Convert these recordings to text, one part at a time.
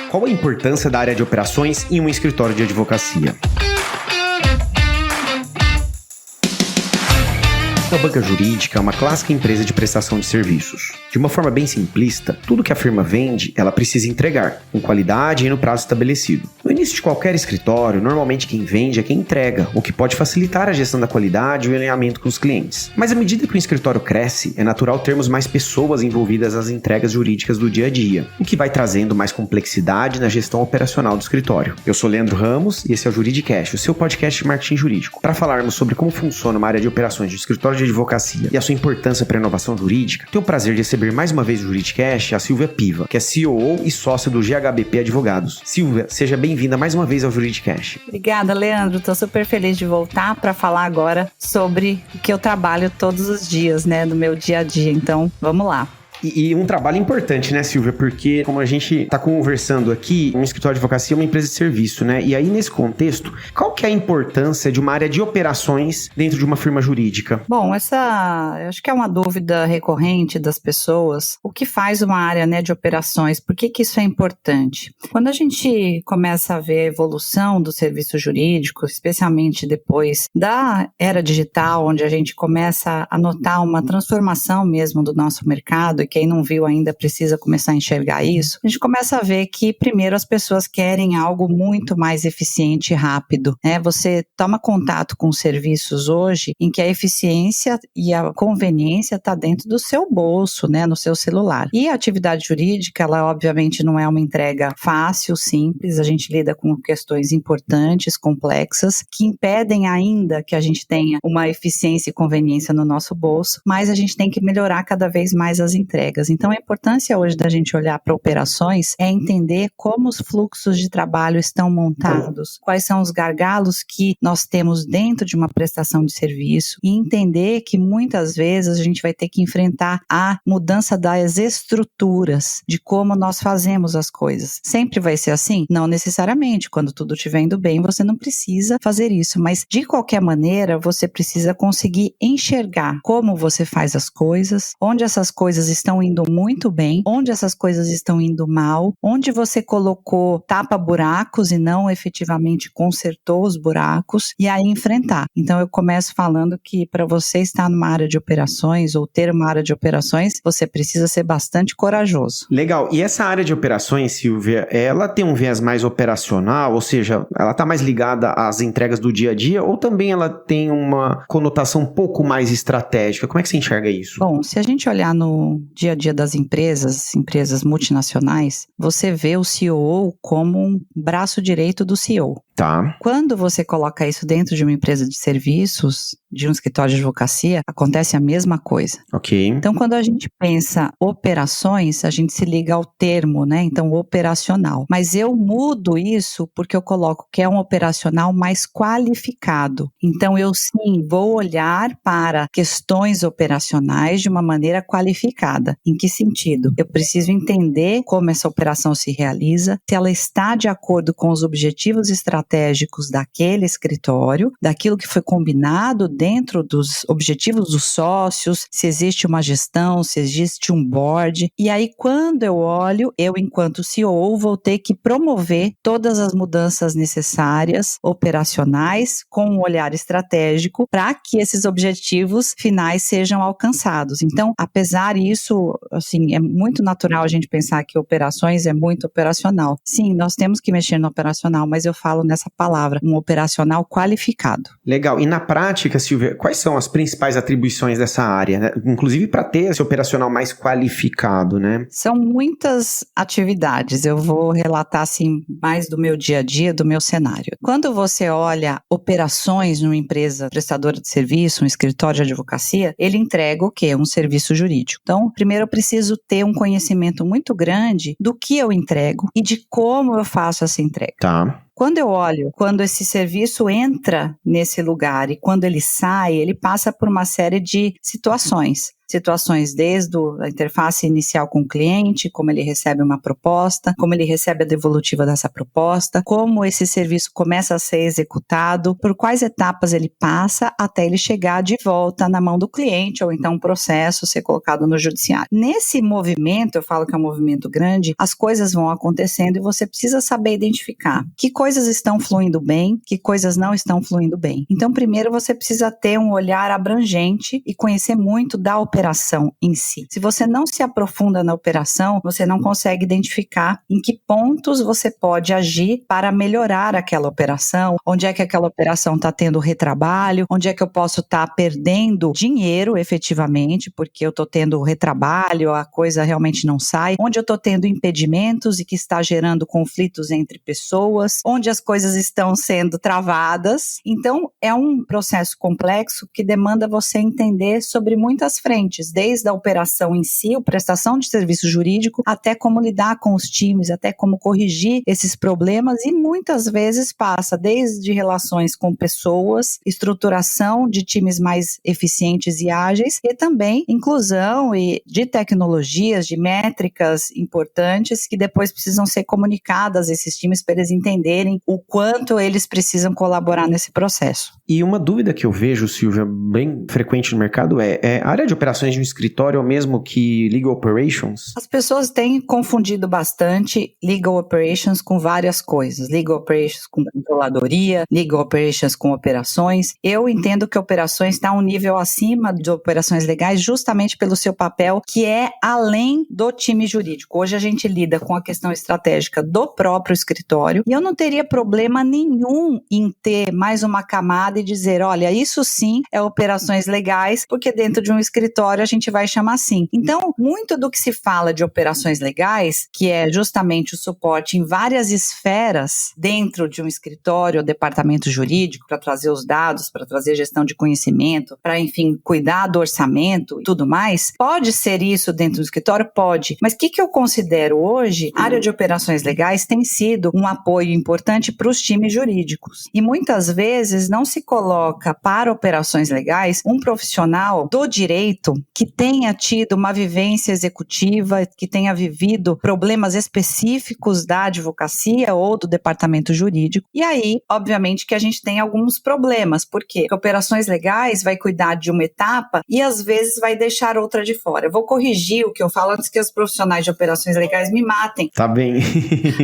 Qual a importância da área de operações em um escritório de advocacia? A banca jurídica é uma clássica empresa de prestação de serviços. De uma forma bem simplista, tudo que a firma vende, ela precisa entregar, com qualidade e no prazo estabelecido. No início de qualquer escritório, normalmente quem vende é quem entrega, o que pode facilitar a gestão da qualidade e o alinhamento com os clientes. Mas à medida que o escritório cresce, é natural termos mais pessoas envolvidas nas entregas jurídicas do dia a dia, o que vai trazendo mais complexidade na gestão operacional do escritório. Eu sou Leandro Ramos e esse é o Juridicast, o seu podcast de marketing jurídico. Para falarmos sobre como funciona uma área de operações de escritório de advocacia e a sua importância para a inovação jurídica, tenho o prazer de receber mais uma vez no Juridicast a Silvia Piva, que é COO e sócia do GHBP Advogados. Silvia, seja bem-vinda mais uma vez ao Juridicast. Obrigada, Leandro. Estou super feliz de voltar para falar agora sobre o que eu trabalho todos os dias, no meu dia a dia. Então, vamos lá. E um trabalho importante, né, Silvia? Porque, como a gente está conversando aqui, um escritório de advocacia é uma empresa de serviço, né? E aí, nesse contexto, qual que é a importância de uma área de operações dentro de uma firma jurídica? Bom, eu acho que é uma dúvida recorrente das pessoas. O que faz uma área, de operações? Por que isso é importante? Quando a gente começa a ver a evolução do serviço jurídico, especialmente depois da era digital, onde a gente começa a notar uma transformação mesmo do nosso mercado, quem não viu ainda precisa começar a enxergar isso, a gente começa a ver que primeiro as pessoas querem algo muito mais eficiente e rápido, Você toma contato com serviços hoje em que a eficiência e a conveniência está dentro do seu bolso, no seu celular. E a atividade jurídica, ela obviamente não é uma entrega fácil, simples, a gente lida com questões importantes, complexas, que impedem ainda que a gente tenha uma eficiência e conveniência no nosso bolso, mas a gente tem que melhorar cada vez mais as entregas. Então, a importância hoje da gente olhar para operações é entender como os fluxos de trabalho estão montados, quais são os gargalos que nós temos dentro de uma prestação de serviço e entender que muitas vezes a gente vai ter que enfrentar a mudança das estruturas de como nós fazemos as coisas. Sempre vai ser assim? Não necessariamente. Quando tudo estiver indo bem, você não precisa fazer isso, mas de qualquer maneira, você precisa conseguir enxergar como você faz as coisas, onde essas coisas estão indo muito bem, onde essas coisas estão indo mal, onde você colocou tapa-buracos e não efetivamente consertou os buracos, e aí enfrentar. Então eu começo falando que para você estar numa área de operações ou ter uma área de operações, você precisa ser bastante corajoso. Legal. E essa área de operações, Silvia, ela tem um viés mais operacional, ou seja, ela está mais ligada às entregas do dia a dia, ou também ela tem uma conotação um pouco mais estratégica? Como é que você enxerga isso? Bom, se a gente olhar no dia a dia das empresas multinacionais, você vê o COO como um braço direito do CEO. Tá. Quando você coloca isso dentro de uma empresa de serviços, de um escritório de advocacia, acontece a mesma coisa. Ok. Então, quando a gente pensa operações, a gente se liga ao termo, Então, operacional. Mas eu mudo isso porque eu coloco que é um operacional mais qualificado. Então, eu sim vou olhar para questões operacionais de uma maneira qualificada. Em que sentido? Eu preciso entender como essa operação se realiza, se ela está de acordo com os objetivos estratégicos daquele escritório, daquilo que foi combinado dentro dos objetivos dos sócios, se existe uma gestão, se existe um board. E aí, quando eu olho, eu, enquanto CEO, vou ter que promover todas as mudanças necessárias, operacionais, com um olhar estratégico, para que esses objetivos finais sejam alcançados. Então, apesar disso, é muito natural a gente pensar que operações é muito operacional. Sim, nós temos que mexer no operacional, mas eu falo nessa palavra, um operacional qualificado. Legal. E na prática, Silvia, quais são as principais atribuições dessa área, Inclusive para ter esse operacional mais qualificado, São muitas atividades. Eu vou relatar, mais do meu dia a dia, do meu cenário. Quando você olha operações numa empresa prestadora de serviço, um escritório de advocacia, ele entrega o quê? Um serviço jurídico. Então, primeiro eu preciso ter um conhecimento muito grande do que eu entrego e de como eu faço essa entrega. Tá. Quando eu olho, quando esse serviço entra nesse lugar e quando ele sai, ele passa por uma série de situações. situações desde a interface inicial com o cliente, como ele recebe uma proposta, como ele recebe a devolutiva dessa proposta, como esse serviço começa a ser executado, por quais etapas ele passa até ele chegar de volta na mão do cliente, ou então um processo ser colocado no judiciário. Nesse movimento, eu falo que é um movimento grande, as coisas vão acontecendo e você precisa saber identificar que coisas estão fluindo bem, que coisas não estão fluindo bem. Então, primeiro você precisa ter um olhar abrangente e conhecer muito da operação em si. Se você não se aprofunda na operação, você não consegue identificar em que pontos você pode agir para melhorar aquela operação, onde é que aquela operação está tendo retrabalho, onde é que eu posso estar perdendo dinheiro efetivamente, porque eu estou tendo retrabalho, a coisa realmente não sai, onde eu estou tendo impedimentos e que está gerando conflitos entre pessoas, onde as coisas estão sendo travadas. Então, é um processo complexo que demanda você entender sobre muitas frentes, desde a operação em si, a prestação de serviço jurídico, até como lidar com os times, até como corrigir esses problemas, e muitas vezes passa desde relações com pessoas, estruturação de times mais eficientes e ágeis, e também inclusão e de tecnologias, de métricas importantes que depois precisam ser comunicadas a esses times para eles entenderem o quanto eles precisam colaborar nesse processo. E uma dúvida que eu vejo, Silvia, bem frequente no mercado é a área de operações de um escritório é o mesmo que Legal Operations? As pessoas têm confundido bastante Legal Operations com várias coisas. Legal Operations com controladoria, Legal Operations com operações. Eu entendo que operações está um nível acima de operações legais justamente pelo seu papel, que é além do time jurídico. Hoje a gente lida com a questão estratégica do próprio escritório e eu não teria problema nenhum em ter mais uma camada e dizer, olha, isso sim é operações legais, porque dentro de um escritório a gente vai chamar assim. Então, muito do que se fala de operações legais, que é justamente o suporte em várias esferas dentro de um escritório ou departamento jurídico, para trazer os dados, para trazer gestão de conhecimento, para, enfim, cuidar do orçamento e tudo mais, pode ser isso dentro do escritório? Pode. Mas o que eu considero hoje? A área de operações legais tem sido um apoio importante para os times jurídicos. E muitas vezes não se coloca para operações legais um profissional do direito que tenha tido uma vivência executiva, que tenha vivido problemas específicos da advocacia ou do departamento jurídico. E aí, obviamente, que a gente tem alguns problemas. Por quê? Porque operações legais vai cuidar de uma etapa e às vezes vai deixar outra de fora. Eu vou corrigir o que eu falo antes que os profissionais de operações legais me matem. Tá bem.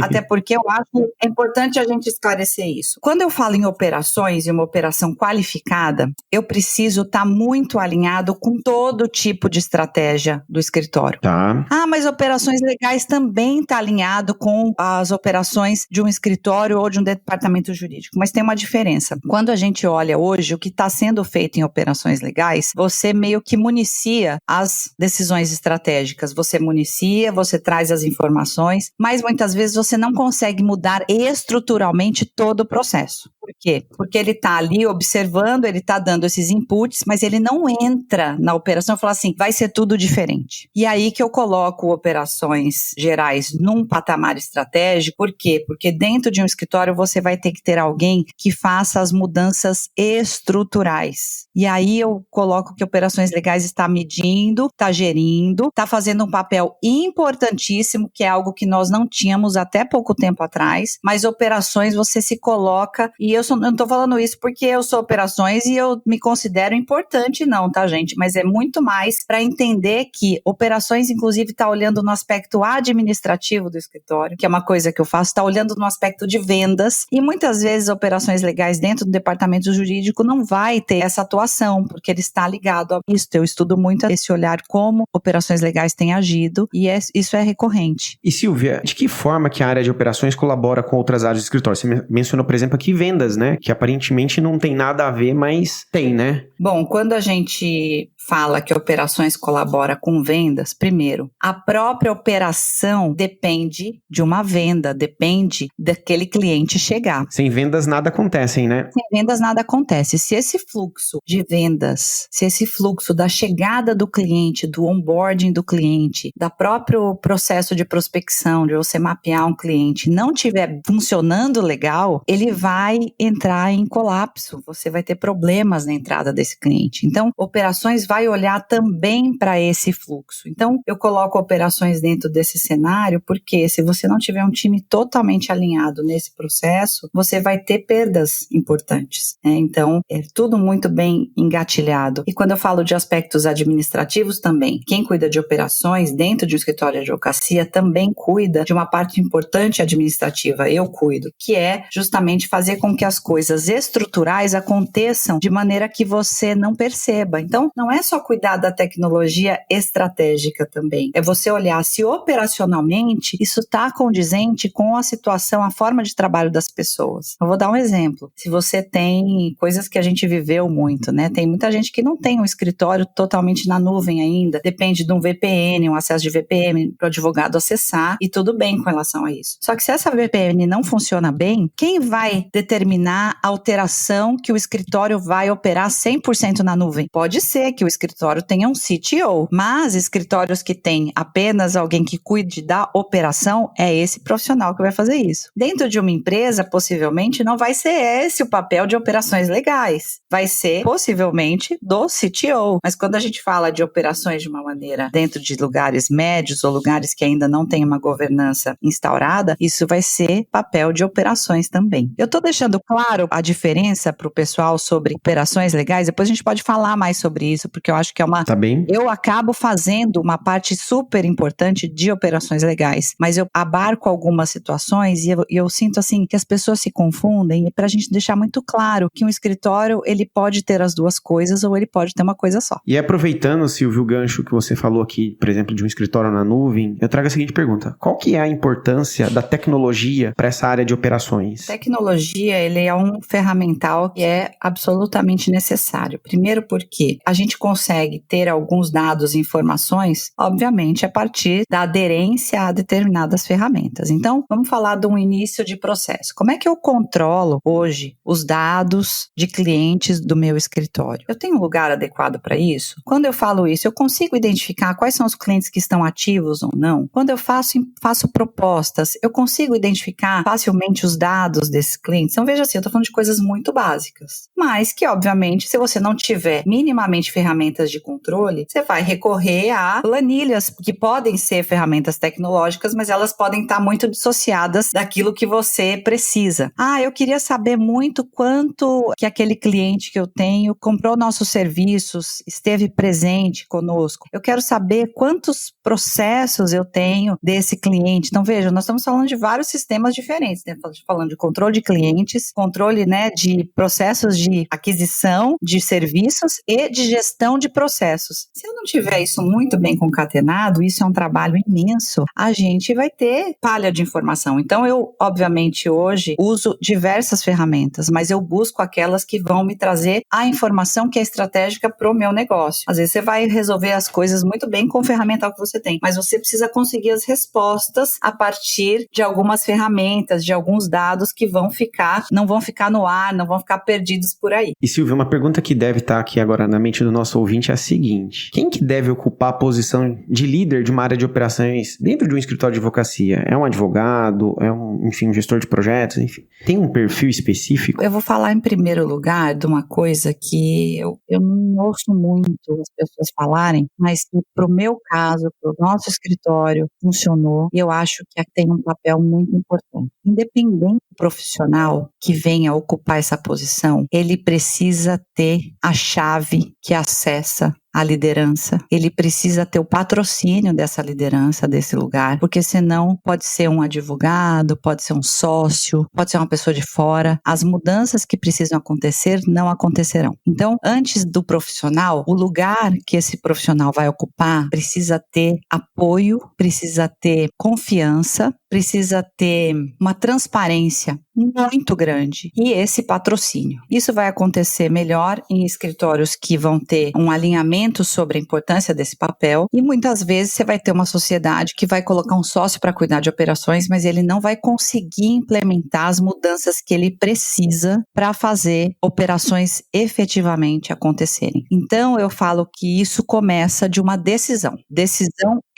Até porque eu acho importante a gente esclarecer isso. Quando eu falo em operações e uma operação qualificada, eu preciso estar muito alinhado com todo tipo de estratégia do escritório. Tá. Ah, mas operações legais também está alinhado com as operações de um escritório ou de um departamento jurídico, mas tem uma diferença. Quando a gente olha hoje o que está sendo feito em operações legais, você meio que municia as decisões estratégicas, você municia, você traz as informações, mas muitas vezes você não consegue mudar estruturalmente todo o processo. Por quê? Porque ele está ali observando, ele está dando esses inputs, mas ele não entra na operação e fala assim, vai ser tudo diferente. E aí que eu coloco operações gerais num patamar estratégico. Por quê? Porque dentro de um escritório você vai ter que ter alguém que faça as mudanças estruturais. E aí eu coloco que operações legais está medindo, está gerindo, está fazendo um papel importantíssimo, que é algo que nós não tínhamos até pouco tempo atrás, mas operações você se coloca, e eu não estou falando isso porque eu sou operações e eu me considero importante não, tá gente? Mas é muito mais para entender que operações inclusive está olhando no aspecto administrativo do escritório, que é uma coisa que eu faço, está olhando no aspecto de vendas, e muitas vezes operações legais dentro do departamento jurídico não vai ter essa atuação, porque ele está ligado a isso. Eu estudo muito esse olhar como operações legais têm agido, e isso é recorrente. E Silvia, de que forma que a área de operações colabora com outras áreas do escritório? Você mencionou, por exemplo, aqui vendas, né? Que aparentemente não tem nada a ver, mas tem, né? Bom, quando a gente fala que operações colabora com vendas, primeiro, a própria operação depende de uma venda, depende daquele cliente chegar. Sem vendas nada acontece, né? Sem vendas nada acontece. Se esse fluxo de vendas, se esse fluxo da chegada do cliente, do onboarding do cliente, da próprio processo de prospecção, de você mapear um cliente, não estiver funcionando legal, ele vai entrar em colapso. Você vai ter problemas na entrada desse cliente. Então, operações vai vai olhar também para esse fluxo. Então, eu coloco operações dentro desse cenário, porque se você não tiver um time totalmente alinhado nesse processo, você vai ter perdas importantes, né? Então, é tudo muito bem engatilhado. E quando eu falo de aspectos administrativos também, quem cuida de operações dentro de um escritório de advocacia também cuida de uma parte importante administrativa, eu cuido, que é justamente fazer com que as coisas estruturais aconteçam de maneira que você não perceba. Então, não é só cuidar da tecnologia estratégica também, é você olhar se operacionalmente isso está condizente com a situação, a forma de trabalho das pessoas. Eu vou dar um exemplo. Se você tem coisas que a gente viveu muito, né? Tem muita gente que não tem um escritório totalmente na nuvem ainda, depende de um VPN, um acesso de VPN para o advogado acessar, e tudo bem com relação a isso. Só que se essa VPN não funciona bem, quem vai determinar a alteração que o escritório vai operar 100% na nuvem? Pode ser que o escritório tenha um CTO, mas escritórios que têm apenas alguém que cuide da operação, é esse profissional que vai fazer isso. Dentro de uma empresa, possivelmente, não vai ser esse o papel de operações legais. Vai ser, possivelmente, do CTO. Mas quando a gente fala de operações de uma maneira dentro de lugares médios ou lugares que ainda não têm uma governança instaurada, isso vai ser papel de operações também. Eu estou deixando claro a diferença para o pessoal sobre operações legais, depois a gente pode falar mais sobre isso, porque eu acho que é uma... Tá bem? Eu acabo fazendo uma parte super importante de operações legais, mas eu abarco algumas situações e eu sinto assim que as pessoas se confundem, e para a gente deixar muito claro que um escritório ele pode ter as duas coisas ou ele pode ter uma coisa só. E aproveitando, Silvio, o gancho que você falou aqui, por exemplo, de um escritório na nuvem, eu trago a seguinte pergunta: qual que é a importância da tecnologia para essa área de operações? Tecnologia, ele é um ferramental que é absolutamente necessário. Primeiro porque a gente consegue ter alguns dados e informações, obviamente, a partir da aderência a determinadas ferramentas. Então, vamos falar de um início de processo. Como é que eu controlo hoje os dados de clientes do meu escritório? Eu tenho um lugar adequado para isso? Quando eu falo isso, eu consigo identificar quais são os clientes que estão ativos ou não? Quando eu faço propostas, eu consigo identificar facilmente os dados desses clientes? Então, veja assim, eu estou falando de coisas muito básicas, mas que, obviamente, se você não tiver minimamente ferramentas de controle, você vai recorrer a planilhas, que podem ser ferramentas tecnológicas, mas elas podem estar muito dissociadas daquilo que você precisa. Eu queria saber muito quanto que aquele cliente que eu tenho comprou nossos serviços, esteve presente conosco. Eu quero saber quantos processos eu tenho desse cliente. Então, veja, nós estamos falando de vários sistemas diferentes, né? Falando de controle de clientes, controle, né, de processos de aquisição de serviços e de gestão de processos. Se eu não tiver isso muito bem concatenado, isso é um trabalho imenso, a gente vai ter palha de informação. Então, eu, obviamente, hoje uso diversas ferramentas, mas eu busco aquelas que vão me trazer a informação que é estratégica para o meu negócio. Às vezes você vai resolver as coisas muito bem com o ferramental que você tem, mas você precisa conseguir as respostas a partir de algumas ferramentas, de alguns dados que não vão ficar no ar, não vão ficar perdidos por aí. E Silvio, uma pergunta que deve estar aqui agora na mente do nosso ouvinte é a seguinte: quem que deve ocupar a posição de líder de uma área de operações dentro de um escritório de advocacia? É um advogado? É um gestor de projetos? Enfim, tem um perfil específico? Eu vou falar em primeiro lugar de uma coisa que eu não ouço muito as pessoas falarem, mas que para o meu caso, para o nosso escritório, funcionou, e eu acho que tem um papel muito importante. Independente do profissional que venha ocupar essa posição, ele precisa ter a chave que acessa a liderança, ele precisa ter o patrocínio dessa liderança, desse lugar, porque senão pode ser um advogado, pode ser um sócio, pode ser uma pessoa de fora. As mudanças que precisam acontecer não acontecerão. Então, antes do profissional, o lugar que esse profissional vai ocupar precisa ter apoio, precisa ter confiança, precisa ter uma transparência muito grande e esse patrocínio. Isso vai acontecer melhor em escritórios que vão ter um alinhamento sobre a importância desse papel, e muitas vezes você vai ter uma sociedade que vai colocar um sócio para cuidar de operações, mas ele não vai conseguir implementar as mudanças que ele precisa para fazer operações efetivamente acontecerem. Então eu falo que isso começa de uma decisão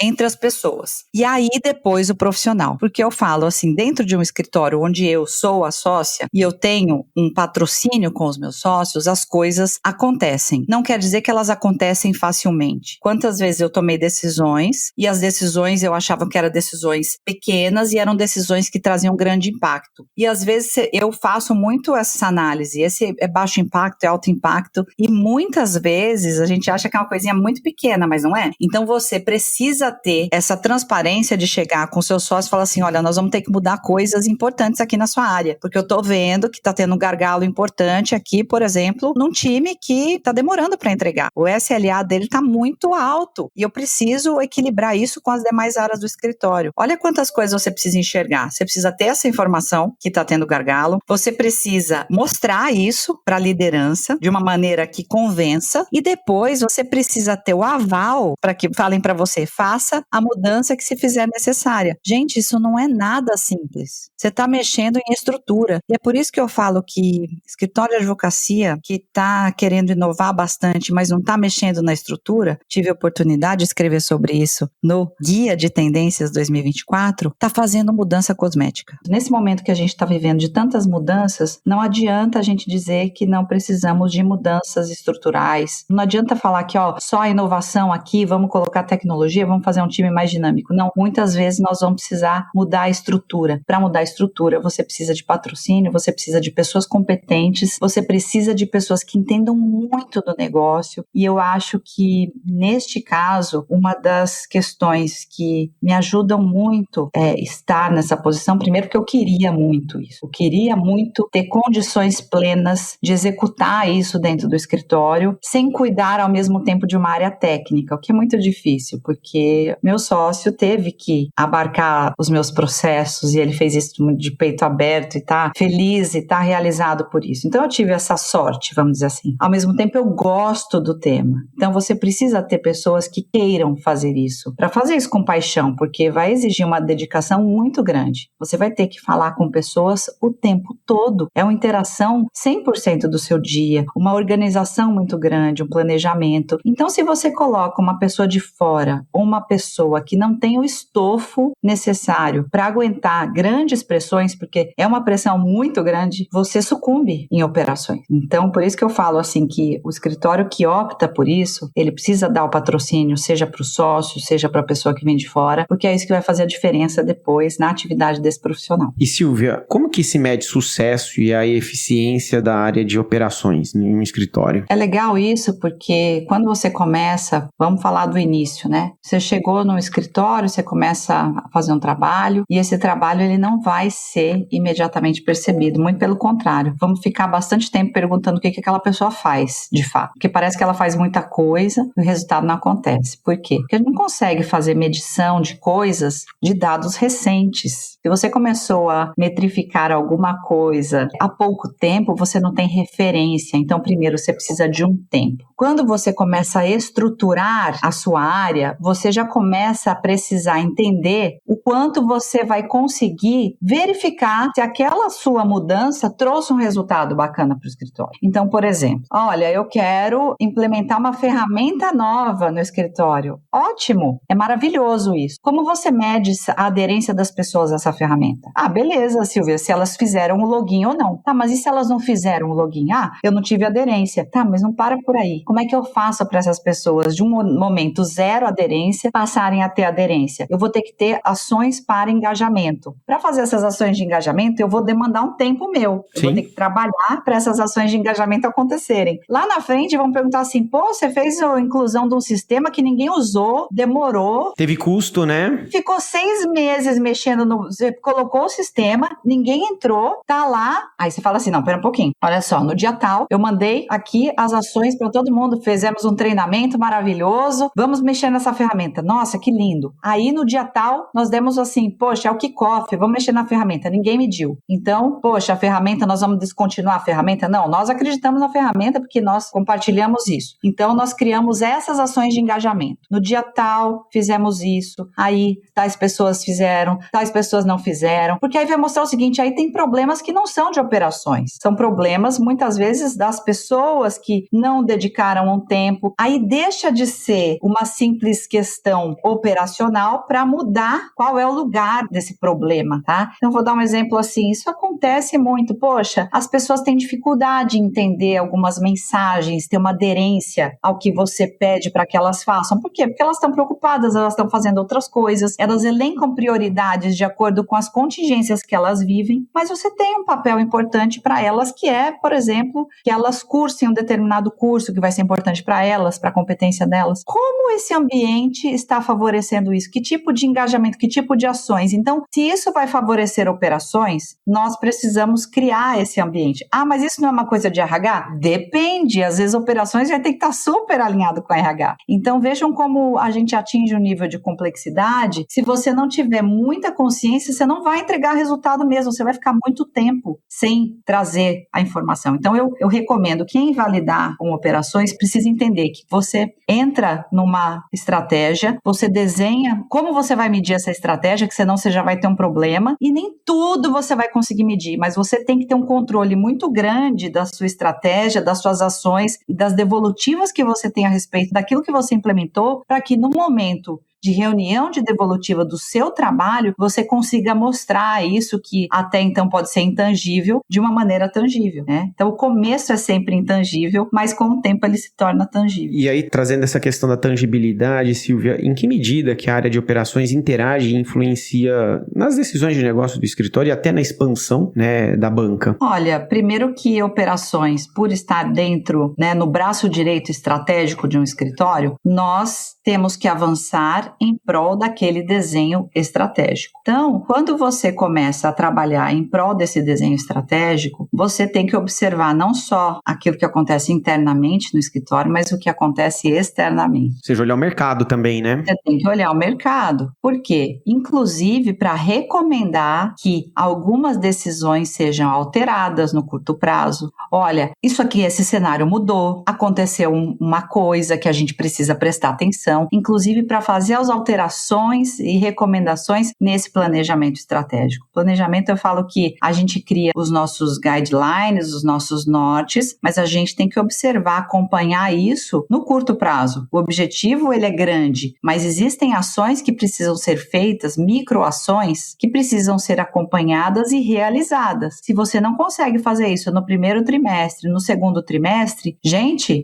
entre as pessoas. E aí depois o profissional. Porque eu falo assim, dentro de um escritório onde eu sou a sócia e eu tenho um patrocínio com os meus sócios, as coisas acontecem. Não quer dizer que elas acontecem facilmente. Quantas vezes eu tomei decisões e as decisões eu achava que eram decisões pequenas e eram decisões que traziam grande impacto. E às vezes eu faço muito essa análise. Esse é baixo impacto, é alto impacto. E muitas vezes a gente acha que é uma coisinha muito pequena, mas não é. Então você precisa ter essa transparência de chegar com o seu sócio e falar assim, olha, nós vamos ter que mudar coisas importantes aqui na sua área, porque eu tô vendo que tá tendo um gargalo importante aqui, por exemplo, num time que tá demorando para entregar. O SLA dele tá muito alto e eu preciso equilibrar isso com as demais áreas do escritório. Olha quantas coisas você precisa enxergar. Você precisa ter essa informação que tá tendo gargalo, você precisa mostrar isso para a liderança de uma maneira que convença e depois você precisa ter o aval para que falem para você, faça a mudança que se fizer necessária. Gente, isso não é nada simples. Você está mexendo em estrutura. E é por isso que eu falo que escritório de advocacia que está querendo inovar bastante, mas não está mexendo na estrutura, tive a oportunidade de escrever sobre isso no Guia de Tendências 2024, está fazendo mudança cosmética. Nesse momento que a gente está vivendo de tantas mudanças, não adianta a gente dizer que não precisamos de mudanças estruturais. Não adianta falar que só a inovação aqui, vamos colocar tecnologia, vamos fazer um time mais dinâmico. Não, muitas vezes nós vamos precisar mudar a estrutura. Para mudar a estrutura, você precisa de patrocínio, você precisa de pessoas competentes, você precisa de pessoas que entendam muito do negócio. E eu acho que, neste caso, uma das questões que me ajudam muito é estar nessa posição, primeiro que eu queria muito isso. Eu queria muito ter condições plenas de executar isso dentro do escritório, sem cuidar ao mesmo tempo de uma área técnica, o que é muito difícil, porque meu sócio teve que abarcar os meus processos e ele fez isso de peito aberto e tá feliz e tá realizado por isso. Então eu tive essa sorte, vamos dizer assim. Ao mesmo tempo eu gosto do tema. Então você precisa ter pessoas que queiram fazer isso, para fazer isso com paixão, porque vai exigir uma dedicação muito grande. Você vai ter que falar com pessoas o tempo todo. É uma interação 100% do seu dia, uma organização muito grande, um planejamento. Então, se você coloca uma pessoa de fora ou uma pessoa que não tem o estofo necessário para aguentar grandes pressões, porque é uma pressão muito grande, você sucumbe em operações. Então, por isso que eu falo assim que o escritório que opta por isso, ele precisa dar o patrocínio, seja para o sócio, seja para a pessoa que vem de fora, porque é isso que vai fazer a diferença depois na atividade desse profissional. E Silvia, como que se mede sucesso e a eficiência da área de operações em um escritório? É legal isso porque quando você começa, vamos falar do início, né? Você chegou no escritório, você começa a fazer um trabalho e esse trabalho ele não vai ser imediatamente percebido, muito pelo contrário. Vamos ficar bastante tempo perguntando o que aquela pessoa faz, de fato. Porque parece que ela faz muita coisa e o resultado não acontece. Por quê? Porque a gente não consegue fazer medição de coisas de dados recentes. Se você começou a metrificar alguma coisa há pouco tempo, você não tem referência. Então, primeiro, você precisa de um tempo. Quando você começa a estruturar a sua área, você já começa a precisar entender o quanto você vai conseguir verificar se aquela sua mudança trouxe um resultado bacana para o escritório. Então, por exemplo, olha, eu quero implementar uma ferramenta nova no escritório. Ótimo, é maravilhoso isso. Como você mede a aderência das pessoas a essa ferramenta? Ah, beleza, Silvia, se elas fizeram o login ou não. Tá, mas e se elas não fizeram o login? Ah, eu não tive aderência. Tá, mas não para por aí. Como é que eu faço para essas pessoas de um momento zero aderência passarem a ter aderência? Eu vou ter que ter ações para engajamento. Para fazer essas ações de engajamento, eu vou demandar um tempo meu. Eu vou ter que trabalhar para essas ações de engajamento acontecerem. Lá na frente vão perguntar assim, pô, você fez a inclusão de um sistema que ninguém usou, demorou. Teve custo, né? Ficou 6 meses mexendo você colocou o sistema, ninguém entrou, tá lá. Aí você fala assim, não, pera um pouquinho. Olha só, no dia tal, eu mandei aqui as ações para todo mundo, fizemos um treinamento maravilhoso, vamos mexer nessa ferramenta. Nossa, que lindo. Aí no dia tal, nós demos assim, poxa, é o kickoff, vamos mexer na ferramenta. Ninguém mediu. Então, poxa, a ferramenta, nós vamos descontinuar a ferramenta? Não, nós acreditamos na ferramenta porque nós compartilhamos isso. Então, nós criamos essas ações de engajamento. No dia tal, fizemos isso. Aí, tais pessoas fizeram, tais pessoas não fizeram. Porque aí vai mostrar o seguinte, aí tem problemas que não são de operações. São problemas, muitas vezes, das pessoas que não dedicaram dedicaram um tempo. Aí deixa de ser uma simples questão operacional para mudar qual é o lugar desse problema, tá? Então, vou dar um exemplo assim, isso acontece muito. Poxa, as pessoas têm dificuldade em entender algumas mensagens, ter uma aderência ao que você pede para que elas façam. Por quê? Porque elas estão preocupadas, elas estão fazendo outras coisas, elas elencam prioridades de acordo com as contingências que elas vivem, mas você tem um papel importante para elas, que é, por exemplo, que elas cursem um determinado curso que vai ser importante para elas, para a competência delas. Como esse ambiente está favorecendo isso? Que tipo de engajamento, que tipo de ações? Então, se isso vai favorecer operações, nós precisamos criar esse ambiente. Ah, mas isso não é uma coisa de RH? Depende, às vezes operações vai ter que estar super alinhado com a RH. Então, vejam como a gente atinge um nível de complexidade. Se você não tiver muita consciência, você não vai entregar resultado mesmo, você vai ficar muito tempo sem trazer a informação. Então, eu recomendo quem validar com operações precisa entender que você entra numa estratégia, você desenha como você vai medir essa estratégia, que senão você já vai ter um problema, e nem tudo você vai conseguir medir, mas você tem que ter um controle muito grande da sua estratégia, das suas ações e das devolutivas que você tem a respeito daquilo que você implementou, para que no momento de reunião de devolutiva do seu trabalho, você consiga mostrar isso que até então pode ser intangível, de uma maneira tangível, né? Então, o começo é sempre intangível, mas com o tempo ele se torna tangível. E aí, trazendo essa questão da tangibilidade, Silvia, em que medida que a área de operações interage e influencia nas decisões de negócio do escritório e até na expansão, né, da banca? Olha, primeiro que operações, por estar dentro, né, no braço direito estratégico de um escritório, nós temos que avançar em prol daquele desenho estratégico. Então, quando você começa a trabalhar em prol desse desenho estratégico, você tem que observar não só aquilo que acontece internamente no escritório, mas o que acontece externamente. Ou seja, olhar o mercado também, né? Você tem que olhar o mercado. Por quê? Inclusive para recomendar que algumas decisões sejam alteradas no curto prazo. Olha, isso aqui, esse cenário mudou, aconteceu uma coisa que a gente precisa prestar atenção, inclusive para fazer as alterações e recomendações nesse planejamento estratégico. Planejamento, eu falo que a gente cria os nossos guidelines, os nossos nortes, mas a gente tem que observar, acompanhar isso no curto prazo. O objetivo, ele é grande, mas existem ações que precisam ser feitas, microações, que precisam ser acompanhadas e realizadas. Se você não consegue fazer isso no primeiro trimestre, no segundo trimestre, gente,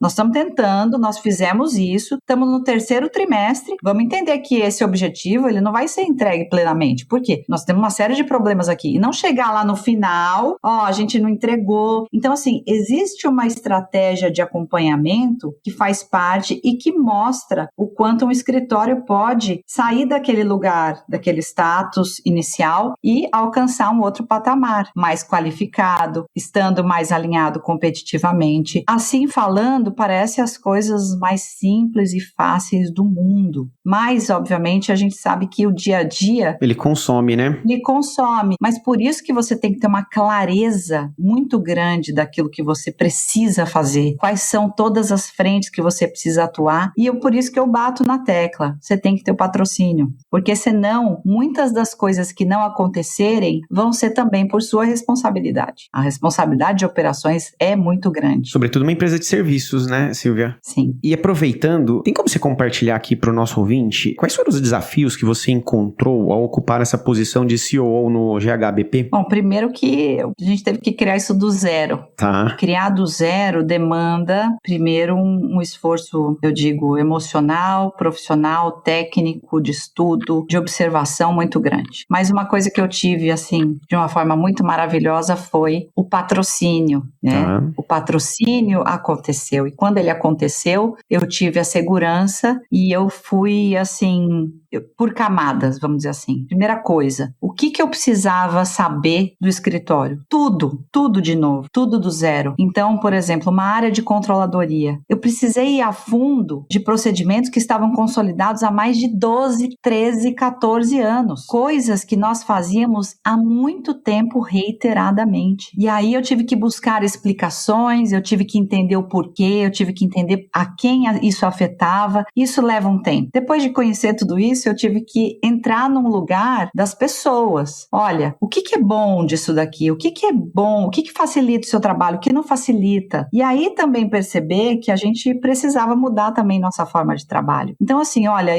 nós estamos tentando, nós fizemos isso, estamos no terceiro trimestre, vamos entender que esse objetivo, ele não vai ser entregue plenamente. Por quê? Nós temos uma série de problemas aqui. E não chegar lá no final, a gente não entregou. Então, assim, existe uma estratégia de acompanhamento que faz parte e que mostra o quanto um escritório pode sair daquele lugar, daquele status inicial e alcançar um outro patamar, mais qualificado, estando mais alinhado competitivamente. Assim falando, parece as coisas mais simples e fáceis do mundo. Mas, obviamente, a gente sabe que o dia a dia... Ele consome, né? Ele consome. Mas por isso que você tem que ter uma clareza muito grande daquilo que você precisa fazer. Quais são todas as frentes que você precisa atuar. E por isso que eu bato na tecla. Você tem que ter o patrocínio. Porque senão, muitas das coisas que não acontecerem vão ser também por sua responsabilidade. A responsabilidade de operações é muito grande. Sobretudo uma empresa de serviços, né, Silvia? Sim. E aproveitando, tem como você compartilhar aqui para o nosso ouvinte quais foram os desafios que você encontrou ao ocupar essa posição de CEO no GHBP? Bom, primeiro que a gente teve que criar isso do zero. Tá. Criar do zero demanda, primeiro, um esforço, eu digo, emocional, profissional, técnico, de estudo, de observação muito grande. Mas uma coisa que eu tive, assim, de uma forma muito maravilhosa foi o patrocínio, né? Tá. O patrocínio aconteceu. E quando ele aconteceu, eu tive a segurança e eu fui, assim, por camadas, vamos dizer assim. Primeira coisa, o que eu precisava saber do escritório? Tudo de novo, tudo do zero. Então, por exemplo, uma área de controladoria. Eu precisei ir a fundo de procedimentos que estavam consolidados há mais de 12, 13, 14 anos. Coisas que nós fazíamos há muito tempo reiteradamente. E aí eu tive que buscar explicações, eu tive que entender o porquê, eu tive que entender a quem isso afetava. Isso leva um tempo. Depois de conhecer tudo isso, eu tive que entrar num lugar das pessoas. Olha, o que é bom disso daqui? O que é bom? O que facilita o seu trabalho? O que não facilita? E aí também perceber que a gente precisava mudar também nossa forma de trabalho. Então assim, olha,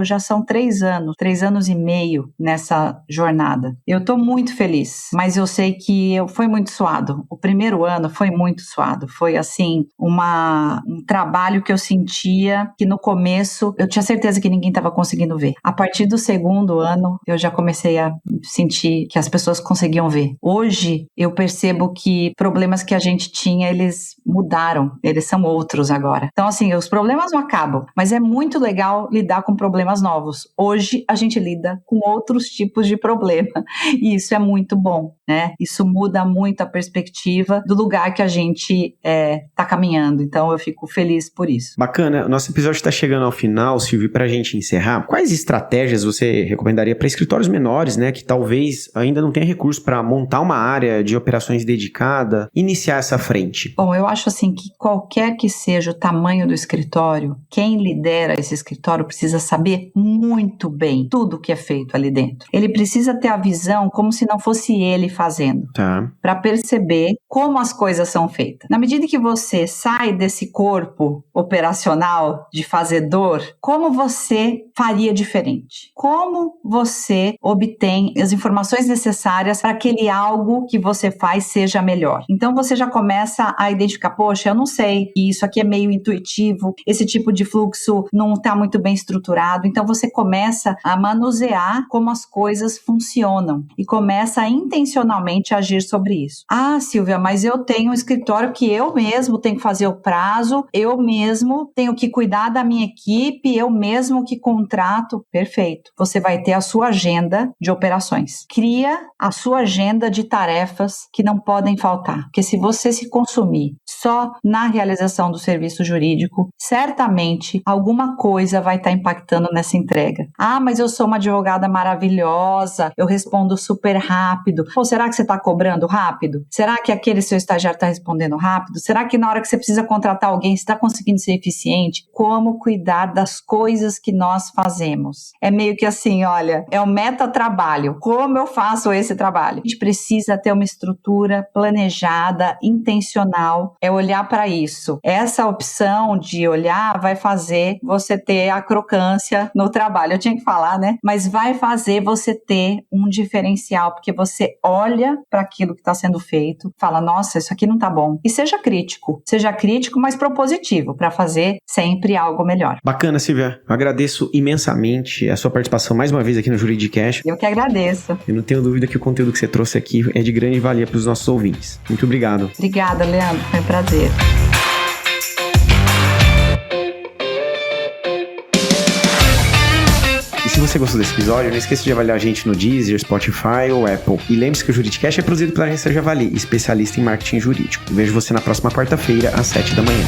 já são 3 anos e meio nessa jornada. Eu tô muito feliz, mas eu sei que foi muito suado. O primeiro ano foi muito suado. Foi assim, um trabalho que eu sentia que no começo eu tinha certeza que ninguém estava conseguindo ver. A partir do segundo ano, eu já comecei a sentir que as pessoas conseguiam ver. Hoje, eu percebo que problemas que a gente tinha, eles mudaram. Eles são outros agora. Então, assim, os problemas não acabam, mas é muito legal lidar com problemas novos. Hoje, a gente lida com outros tipos de problema. E isso é muito bom, né? Isso muda muito a perspectiva do lugar que a gente tá caminhando. Então, eu fico feliz por isso. Bacana. Nosso episódio está chegando ao final, Silvia, para a gente encerrar. Quais estratégias você recomendaria para escritórios menores, né, que talvez ainda não tenham recurso para montar uma área de operações dedicada, iniciar essa frente? Bom, eu acho assim que qualquer que seja o tamanho do escritório, quem lidera esse escritório precisa saber muito bem tudo o que é feito ali dentro. Ele precisa ter a visão como se não fosse ele fazendo, para perceber como as coisas são feitas. Na medida que você sai desse corpo operacional de fazedor, como você faria diferente? Como você obtém as informações necessárias para aquele algo que você faz seja melhor? Então você já começa a identificar, poxa, eu não sei, isso aqui é meio intuitivo, esse tipo de fluxo não está muito bem estruturado, então você começa a manusear como as coisas funcionam e começa a intencionalmente agir sobre isso. Ah, Silvia, mas eu tenho um escritório que eu mesmo tenho que fazer o prazo, eu mesmo tenho que cuidar da minha equipe, eu mesmo que contrato. Perfeito. Você vai ter a sua agenda de operações. Cria a sua agenda de tarefas que não podem faltar. Porque se você se consumir só na realização do serviço jurídico, certamente alguma coisa vai estar impactando nessa entrega. Ah, mas eu sou uma advogada maravilhosa, eu respondo super rápido. Pô, será que você está cobrando rápido? Será que aquele seu estagiário está respondendo rápido? Será que na hora que você precisa contratar alguém, você está conseguindo ser eficiente? Como cuidar das coisas que nós fazemos? É meio que assim, olha, é o meta-trabalho. Como eu faço esse trabalho? A gente precisa ter uma estrutura planejada, intencional, é olhar para isso. Essa opção de olhar vai fazer você ter a crocância no trabalho. Eu tinha que falar, né? Mas vai fazer você ter um diferencial, porque você olha para aquilo que está sendo feito, fala, nossa, isso aqui não tá bom. E seja crítico, mas propositivo, para fazer sempre algo melhor. Bacana, Silvia. Eu agradeço imensamente a sua participação mais uma vez aqui no Juridicast. Eu que agradeço. Eu não tenho dúvida que o conteúdo que você trouxe aqui é de grande valia para os nossos ouvintes. Muito obrigado. Obrigada, Leandro. Foi um prazer. E se você gostou desse episódio, não esqueça de avaliar a gente no Deezer, Spotify ou Apple. E lembre-se que o Juridicast é produzido pela agência Javali, especialista em marketing jurídico. Vejo você na próxima quarta-feira, às 7 da manhã.